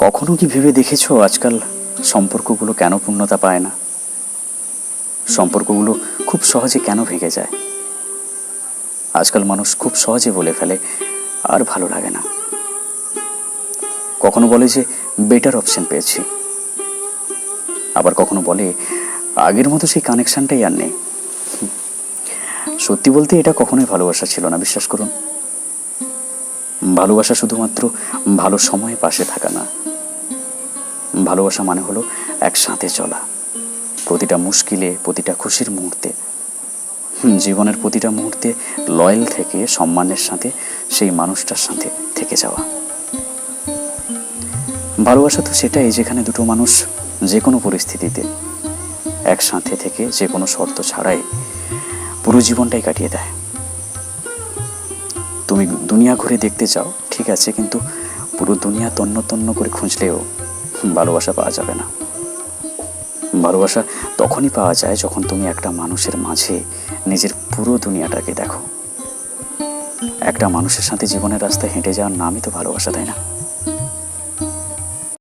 কখনো কি ভেবে দেখেছো আজকাল সম্পর্কগুলো কেন পূর্ণতা পায় না? সম্পর্কগুলো খুব সহজে কেন ভেঙে যায়? আজকাল মানুষ খুব সহজে বলে ফেলে আর ভালো লাগে না। কখনো বলে যে বেটার অপশন পেয়েছি, আবার কখনো বলে আগের মতো সেই কানেকশনটাই আর নেই। সত্যি বলতে এটা কখনোই ভালোবাসা ছিল না, বিশ্বাস করুন। ভালোবাসা শুধুমাত্র ভালো সময়ে পাশে থাকা না। ভালোবাসা মানে হলো একসাথে চলা, প্রতিটা মুশকিলে, প্রতিটা খুশির মুহূর্তে, জীবনের প্রতিটা মুহূর্তে লয়াল থেকে সম্মানের সাথে সেই মানুষটার সাথে থেকে যাওয়া। ভালোবাসা তো সেটাই যেখানে দুটো মানুষ যে কোনো পরিস্থিতিতে একসাথে থেকে যে কোনো শর্ত ছাড়াই পুরো জীবনটাই কাটিয়ে দেয়। তুমি দুনিয়া ঘুরে দেখতে চাও, ঠিক আছে, কিন্তু পুরো দুনিয়া তন্ন তন্ন করে খুঁজলেও ভালোবাসা পাওয়া যাবে না। ভালোবাসা তখনই পাওয়া যায় যখন তুমি একটা মানুষের মাঝে নিজের পুরো দুনিয়াটাকে দেখো। একটা মানুষের সাথে জীবনের রাস্তায় হেঁটে যাওয়ার নামই তো ভালোবাসা, তাই না?